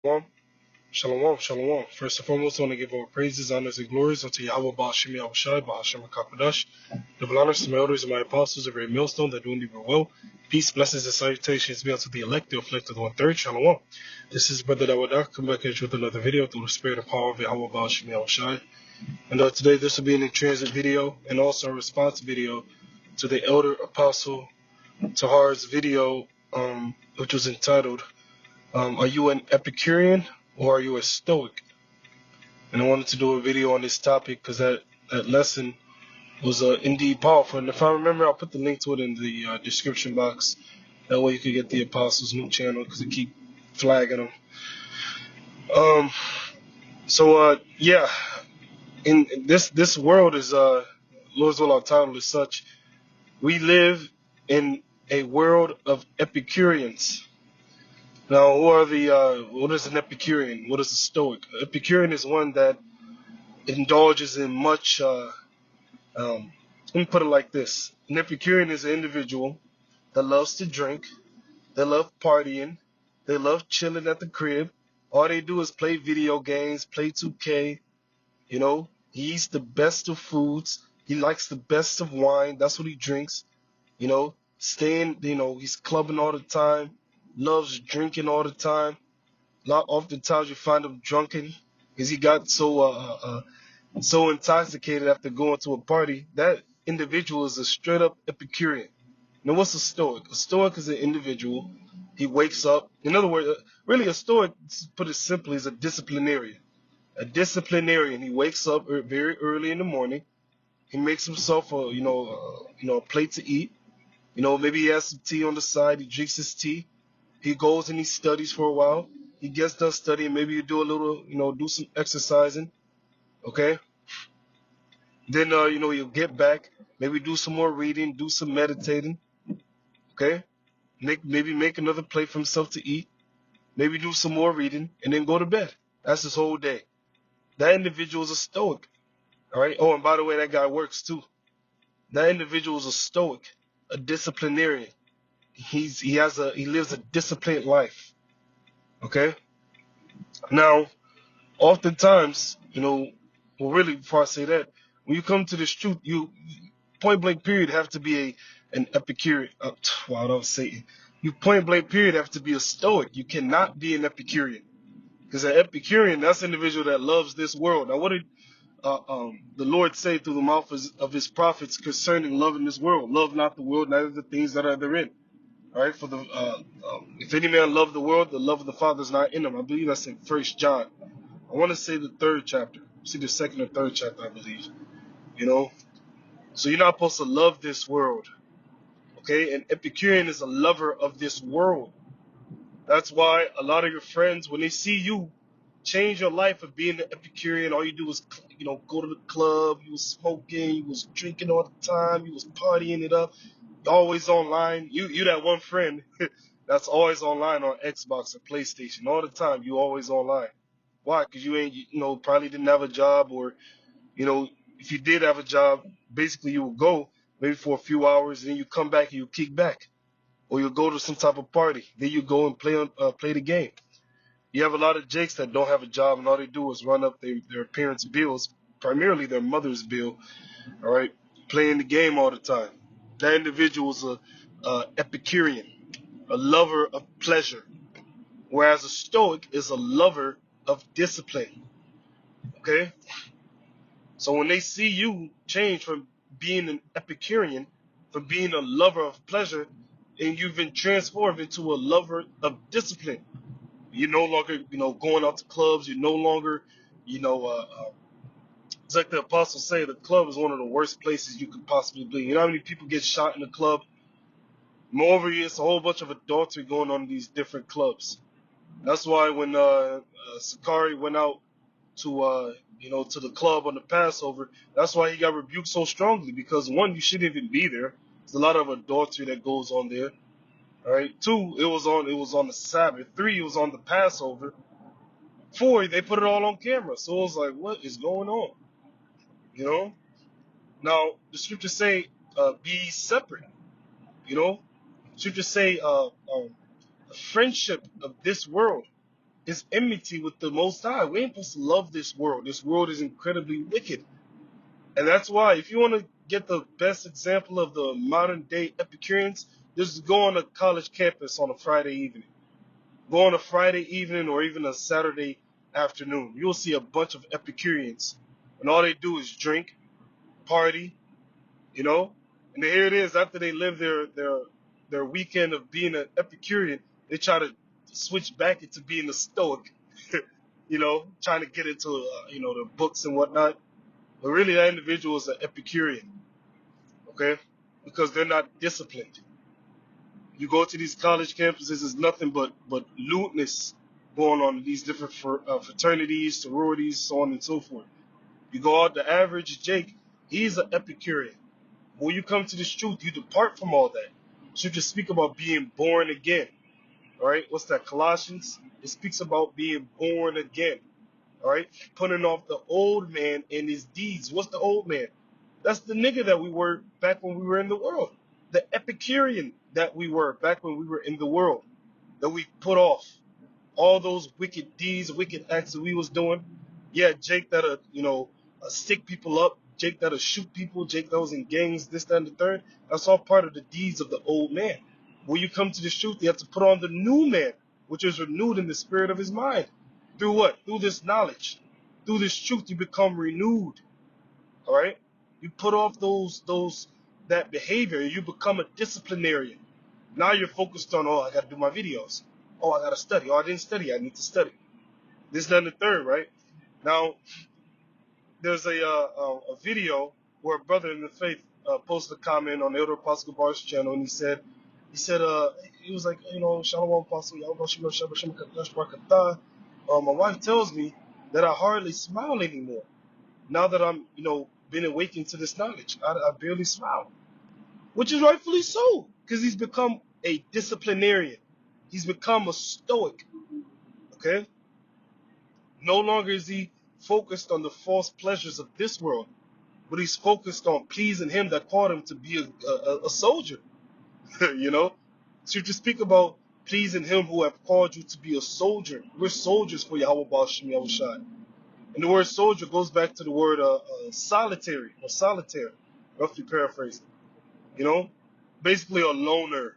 Shalom, shalom, shalom. First and foremost, I want to give all praises, honors, and glories unto YAHAWAH, YAHAWASHI, HaShem, QADASH. Double honors to my elders and my apostles of Great Milestone that do indeed well. Peace, blessings, and salutations be unto the elect, the afflicted, the one-third. Shalom. This is Brother Dawadah, come back at you with another video through the spirit and power of YAHAWAH, YAHAWASHI. And today, this will be an in-transit video and also a response video to the elder apostle Tahar's video, which was entitled, Are you an Epicurean or are you a Stoic? And I wanted to do a video on this topic because that lesson was indeed powerful. And if I remember, I'll put the link to it in the description box. That way you can get the Apostles' new channel because they keep flagging them. Yeah, in this world is Lord's will, our title is such. We live in a world of Epicureans. Now, what is an Epicurean? What is a Stoic? An Epicurean is one that indulges in much. Let me put it like this: an Epicurean is an individual that loves to drink, they love partying, they love chilling at the crib. All they do is play video games, play 2K. He eats the best of foods. He likes the best of wine. That's what he drinks. He's clubbing all the time, loves drinking all the time. Oftentimes you find him drunken because he got so intoxicated after going to a party. That individual is a straight up Epicurean. Now, what's a Stoic? A Stoic is an individual. He wakes up. In other words, really, a Stoic, to put it simply, is a disciplinarian. A disciplinarian. He wakes up very early in the morning. He makes himself a plate to eat. Maybe he has some tea on the side. He drinks his tea. He goes and he studies for a while. He gets done studying. Maybe you do a little, do some exercising. Okay. Then, you'll get back. Maybe do some more reading. Do some meditating. Okay. Maybe make another plate for himself to eat. Maybe do some more reading and then go to bed. That's his whole day. That individual is a Stoic. All right. Oh, and by the way, that guy works too. That individual is a Stoic, a disciplinarian. He lives a disciplined life. Okay. Now, oftentimes, really, before I say that, when you come to this truth, you point blank period have to be an Epicurean. Wow, that was Satan. You point blank period have to be a Stoic. You cannot be an Epicurean, because an Epicurean, that's an individual that loves this world. Now, what did the Lord say through the mouth of his prophets concerning loving this world? Love not the world, neither the things that are therein. All right, if any man love the world, the love of the Father is not in him. I believe that's in 1 John. I want to say the third chapter. See the second or third chapter, I believe. So you're not supposed to love this world. Okay, an Epicurean is a lover of this world. That's why a lot of your friends, when they see you change your life of being an Epicurean, all you do is, go to the club, you was smoking, you was drinking all the time, you was partying it up, always online. You that one friend that's always online on Xbox or PlayStation all the time. You always online. Why? Because you ain't, probably didn't have a job, or, if you did have a job, basically you would go maybe for a few hours, and then you come back and you kick back, or you go to some type of party. Then you go and play the game. You have a lot of jakes that don't have a job, and all they do is run up their parents' bills, primarily their mother's bill, all right, playing the game all the time. That individual is a Epicurean, a lover of pleasure, whereas a Stoic is a lover of discipline. Okay? So when they see you change from being an Epicurean, from being a lover of pleasure, and you've been transformed into a lover of discipline. You're no longer, going out to clubs. You're no longer, it's like the apostles say, the club is one of the worst places you could possibly be. You know how many people get shot in the club? Moreover, it's a whole bunch of adultery going on in these different clubs. That's why when Sakari went out to to the club on the Passover, that's why he got rebuked so strongly, because one, you shouldn't even be there. There's a lot of adultery that goes on there. All right. Two, it was on the Sabbath. Three, it was on the Passover. Four, they put it all on camera. So it was like, what is going on? Now the scriptures say, be separate. Scriptures say, the friendship of this world is enmity with the Most High. We ain't supposed to love this world. This world is incredibly wicked. And that's why, if you want to get the best example of the modern day Epicureans, just go on a college campus on a Friday evening. Go on a Friday evening or even a Saturday afternoon. You'll see a bunch of Epicureans. And all they do is drink, party, you know? And here it is, after they live their weekend of being an Epicurean, they try to switch back into being a Stoic, you know, trying to get into, you know, the books and whatnot. But really, that individual is an Epicurean, okay? Because they're not disciplined. You go to these college campuses, there's nothing but lewdness going on in these different fraternities, sororities, so on and so forth. You go out, the average Jake, he's an Epicurean. When you come to this truth, you depart from all that. Scripture speak about being born again. All right, what's that? Colossians. It speaks about being born again. All right, putting off the old man and his deeds. What's the old man? That's the nigga that we were back when we were in the world. The Epicurean that we were back when we were in the world. That we put off all those wicked deeds, wicked acts that we was doing. Yeah, Jake that'll, you know, stick people up. Jake that'll shoot people. Jake that was in gangs, this, that, and the third. That's all part of the deeds of the old man. When you come to the truth, you have to put on the new man, which is renewed in the spirit of his mind. Through what? Through this knowledge. Through this truth, you become renewed. All right? You put off that behavior. You become a disciplinarian. Now you're focused on, oh, I got to do my videos. Oh, I got to study. Oh, I didn't study. I need to study. This, that, and the third, right? Now, there's a video where a brother in the faith posted a comment on the Elder Apostle Bar's channel, and he said, he was like, you know, Shalom Apostle, YAHAWASHI, QADASH, RAWCHAA. My wife tells me that I hardly smile anymore. Now that I'm, you know, been awakened to this knowledge, I barely smile. Which is rightfully so, because he's become a disciplinarian. He's become a Stoic, okay? No longer is he focused on the false pleasures of this world, but he's focused on pleasing him that called him to be a soldier. You know, Scripture speak about pleasing him who have called you to be a soldier. We're soldiers for Yahweh Shem Yahushai. And the word soldier goes back to the word solitary or solitaire, roughly paraphrasing. You know, basically a loner.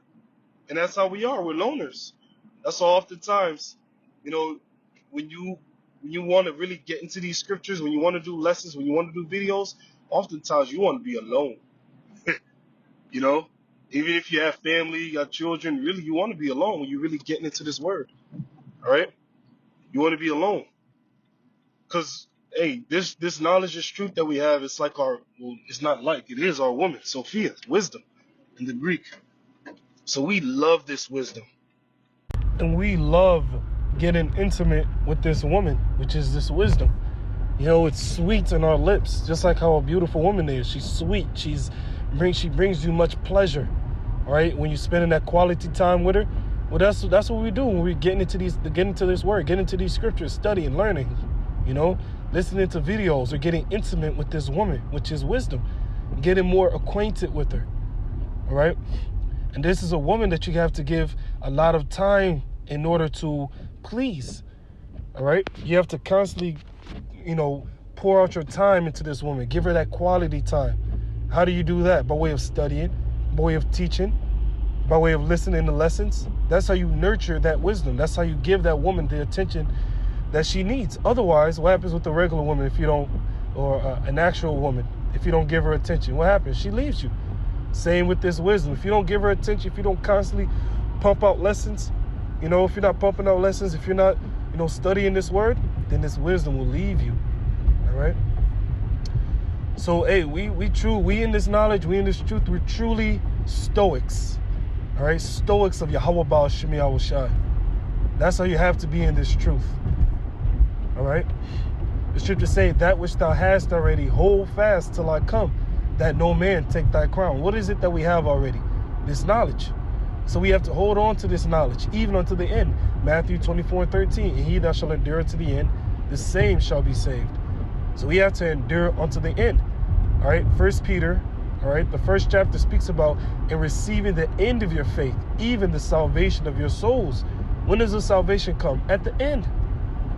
And that's how we are. We're loners. That's why oftentimes, you know, when you want to really get into these scriptures, when you want to do lessons, when you want to do videos, oftentimes you want to be alone. You know, even if you have family, you got children, really you want to be alone when you're really getting into this word. All right? You want to be alone. Because, hey, this knowledge, this truth that we have, it's like it's not like, it is our woman, Sophia, wisdom in the Greek. So we love this wisdom. And we love getting intimate with this woman, which is this wisdom. You know, it's sweet in our lips, just like how a beautiful woman is. She's sweet. She brings you much pleasure. All right, when you're spending that quality time with her. Well, that's what we do when we get into this word, get into these scriptures, studying, learning. You know, listening to videos or getting intimate with this woman, which is wisdom, getting more acquainted with her. All right. And this is a woman that you have to give a lot of time in order to please. All right. You have to constantly, you know, pour out your time into this woman. Give her that quality time. How do you do that? By way of studying, by way of teaching, by way of listening to lessons. That's how you nurture that wisdom. That's how you give that woman the attention that she needs. Otherwise, what happens with the regular woman if you don't, or an actual woman, if you don't give her attention? What happens? She leaves you. Same with this wisdom. If you don't give her attention, if you don't constantly pump out lessons, you know, if you're not pumping out lessons, if you're not, you know, studying this word, then this wisdom will leave you. All right. So, hey, we in this knowledge, we in this truth, we're truly Stoics. All right, Stoics of Yahweh Shem Yahushai. That's how you have to be in this truth. All right. The scriptures say, that which thou hast already, hold fast till I come, that no man take thy crown. What is it that we have already? This knowledge. So we have to hold on to this knowledge, even unto the end. Matthew 24:13, and he that shall endure to the end, the same shall be saved. So we have to endure unto the end. All right, 1 Peter, all right, the first chapter speaks about in receiving the end of your faith, even the salvation of your souls. When does the salvation come? At the end.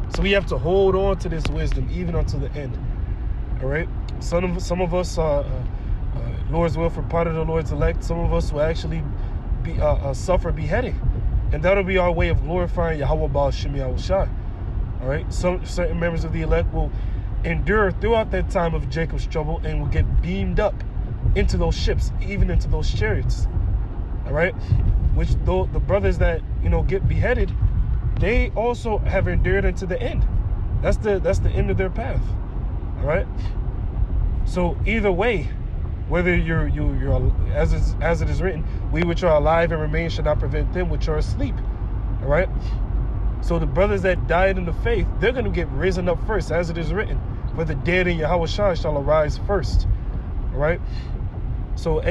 So we have to hold on to this wisdom even unto the end. All right. Some of us are Lord's will for part of the Lord's elect. Some of us will actually be suffer beheading, and that'll be our way of glorifying Yahawah Ba'al YAHAWASHI. All right. Some certain members of the elect will endure throughout that time of Jacob's trouble and will get beamed up into those ships, even into those chariots. All right. Which though the brothers that get beheaded, they also have endured unto the end. That's the end of their path. All right. So either way, whether you're as it is written, we which are alive and remain shall not prevent them which are asleep. All right. So the brothers that died in the faith, they're going to get risen up first, as it is written, for the dead in YAHAWASHI shall arise first. All right. So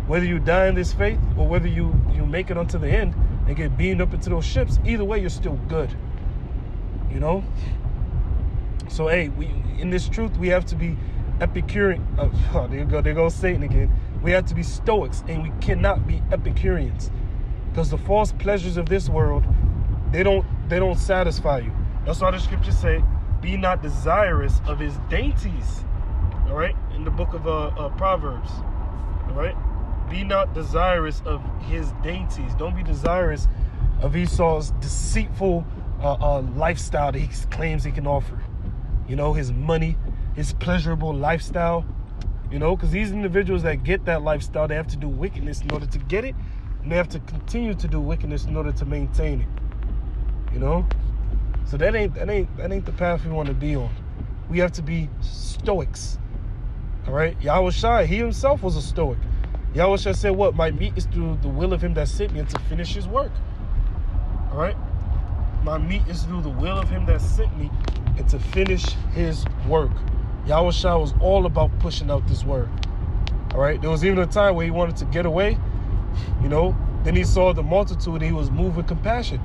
whether you die in this faith or whether you make it unto the end and get beamed up into those ships, either way you're still good. So we in this truth we have to be Epicurean. There goes Satan again. We have to be Stoics, and we cannot be Epicureans, because the false pleasures of this world, they don't satisfy you. That's why the scriptures say, "Be not desirous of his dainties." All right, in the book of Proverbs. All right, be not desirous of his dainties. Don't be desirous of Esau's deceitful lifestyle that he claims he can offer. His money, his pleasurable lifestyle. Because these individuals that get that lifestyle, they have to do wickedness in order to get it, and they have to continue to do wickedness in order to maintain it. So that ain't the path we want to be on. We have to be Stoics. All right. YAHAWASHI, he himself was a Stoic. YAHAWASHI said, "What? My meat is through the will of him that sent me, and to finish his work." All right. My meat is through the will of him that sent me, and to finish his work. YAHAWASHI was all about pushing out this word. All right. There was even a time where he wanted to get away. Then he saw the multitude, and he was moved with compassion,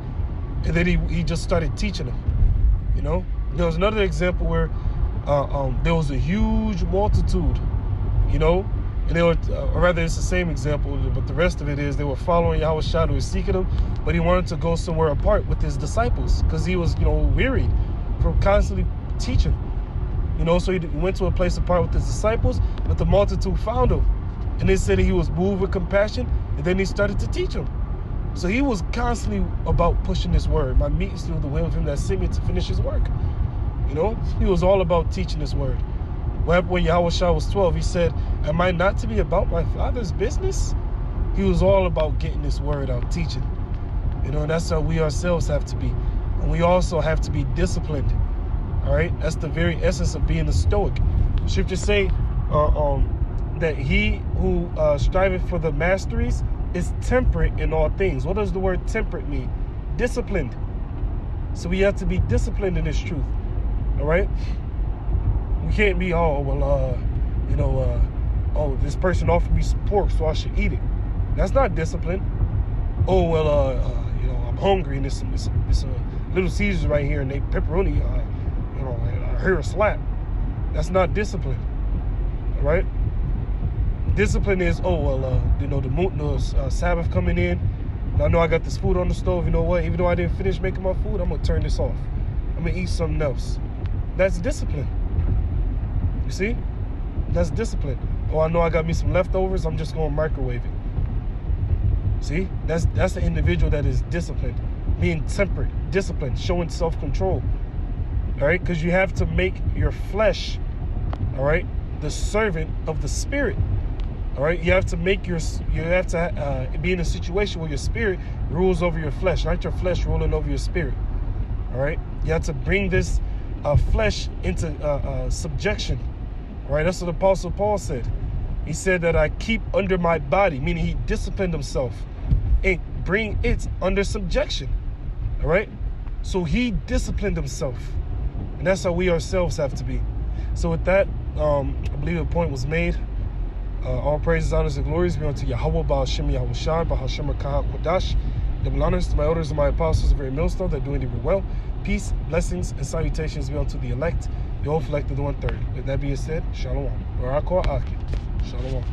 and then he just started teaching them. There was another example where there was a huge multitude, and they were, or rather it's the same example, but the rest of it is they were following YAHAWASHI, they were seeking him, but he wanted to go somewhere apart with his disciples because he was, wearied from constantly teaching. So he went to a place apart with his disciples, but the multitude found him, and they said he was moved with compassion, and then he started to teach them. So he was constantly about pushing this word. My meat is through the will of him that sent me, to finish his work. He was all about teaching this word. When YAHAWASHI was 12, he said, "Am I not to be about my Father's business?" He was all about getting this word out, teaching. And that's how we ourselves have to be. And we also have to be disciplined. All right? That's the very essence of being a Stoic. The scriptures say that he who striveth for the masteries is temperate in all things. What does the word temperate mean? Disciplined. So we have to be disciplined in this truth. All right? We can't be, this person offered me some pork, so I should eat it. That's not discipline. I'm hungry, and it's Little Caesars right here, and they pepperoni, I hear a slap. That's not discipline. All right? Discipline is, the Sabbath coming in, and I know I got this food on the stove. You know what? Even though I didn't finish making my food, I'm going to turn this off. I'm going to eat something else. That's discipline. You see? That's discipline. I know I got me some leftovers. I'm just going to microwave it. See? That's the individual that is disciplined. Being temperate, disciplined, showing self-control. All right? Because you have to make your flesh, all right, the servant of the spirit. All right? You have to be in a situation where your spirit rules over your flesh, not your flesh ruling over your spirit. All right? You have to bring this flesh into subjection. All right? That's what Apostle Paul said. He said that I keep under my body, meaning he disciplined himself, and bring it under subjection. All right? So he disciplined himself. And that's how we ourselves have to be. So with that, I believe the point was made. All praises, honors, and glories be unto Yahawah, Ba'al YAHAWASHI, Ba'al QADASH. Double honors to my elders and my apostles of Great Milestone that doing it well. Peace, blessings, and salutations be unto the elect, the old elect of the 1/3. With that being said, Shalom. RAWCHAA. Shalom.